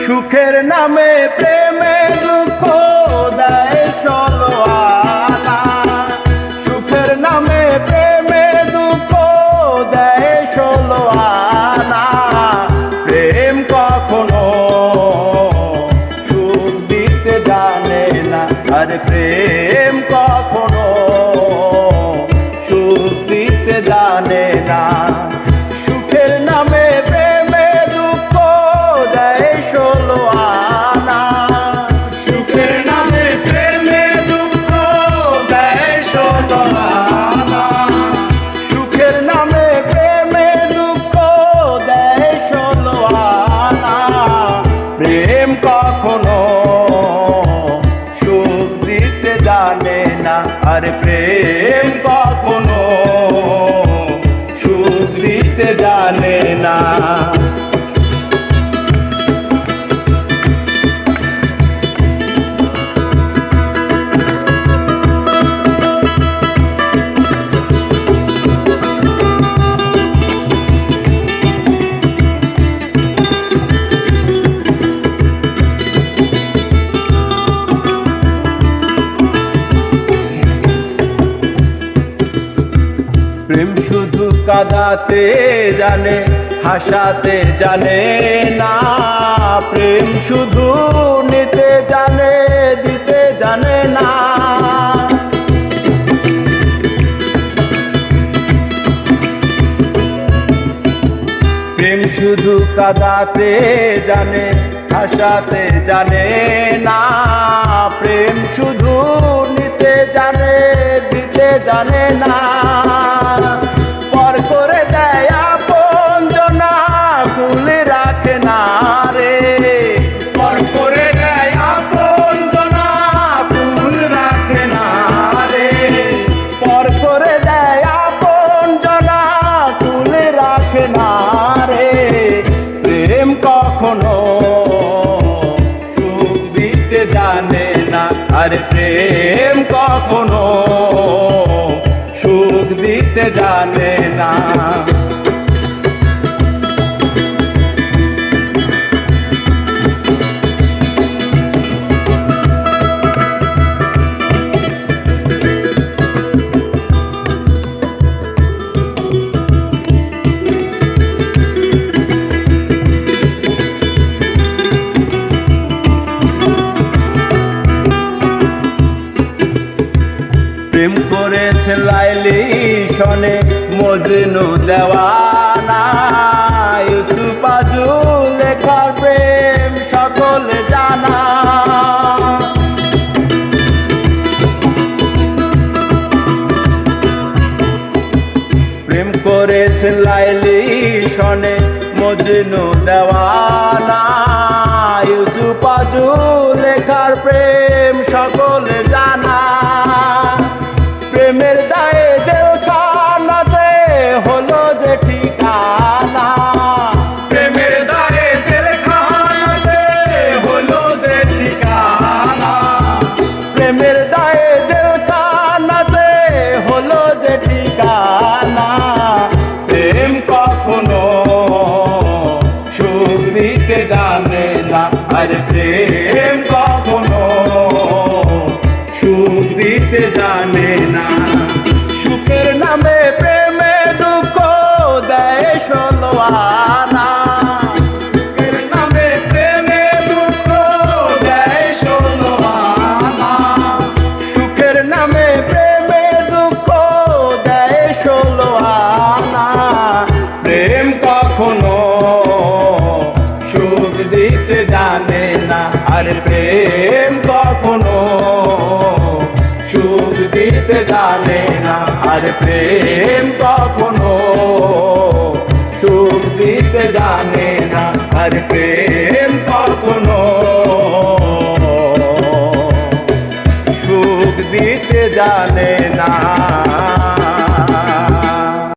সুখের নামে প্রেমে দুঃখ দেয় ষোলো আনা। সুখের নামে প্রেমে দুঃখ দেয় ষোলো আনা। প্রেম কখনো সুখ দিতে জানে না, আর প্রেম কখনো সুখ দিতে জানে না। সুখের নামে প্রেমে দুঃখ দেয় ষোলো আনা। সুখের নামে প্রেমে দুঃখ দেয় ষোলো আনা। সুখের নামে প্রেমে দুঃখ দেয় ষোলো আনা। প্রেম কখনো সুখ দিতে জানে না, আর প্রেম কখনো সুখ দিতে জানে না। প্রেম শুধু কাঁদাতে জানে, হাসাতে জানে না। প্রেম শুধু নিতে জানে, দিতে জানে না। প্রেম শুধু কাঁদাতে জানে, হাসাতে জানে না। প্রেম শুধু নিতে জানে, দিতে জানে না। পর করে দেয় আপনজনা, কুলে রাখে না রে। পর করে দেয় আপনজনা, কুল রাখে না রে। পর করে দেয় আপনজনা, কুলে রাখে না রে। প্রেম কখনো সুখ দিতে জানে না, আর প্রেম কখনো সুখ দিতে জানে না। প্রেম করেছে লাইলি শোনে মজনু দেওয়ানা। ইউসুফ আজু লেখার প্রেম সকলে জানা। প্রেম করেছে লাইলি শোনে মজনু দেওয়ানা। ইউসুফ আজু লেখার প্রেম সকলে জানা। প্রেমের দায়ে জেলখানাতে হলো যে ঠিকানা। প্রেমের দায়ে জেলখানাতে হলো যে ঠিকানা। প্রেমের দায়ে জেলখানাতে হলো যে ঠিকানা। প্রেম কখনো সুখ দিতে জানে না, আর প্রেম কখনো সুখ দিতে জানে না। সুখের নামে প্রেমে দুঃখ দেয় ষোলো আনা। সুখের নামে প্রেমে দুঃখ দেয় ষোলো আনা। সুখের নামে প্রেমে দুঃখ দেয় ষোলো আনা। প্রেম কখনো সুখ দিতে জানে না, আর প্রেম কখনো সুখ দিতে জানে না, আর প্রেম কখনো সুখ দিতে জানে না, আর প্রেম কখনো সুখ দিতে জানে না।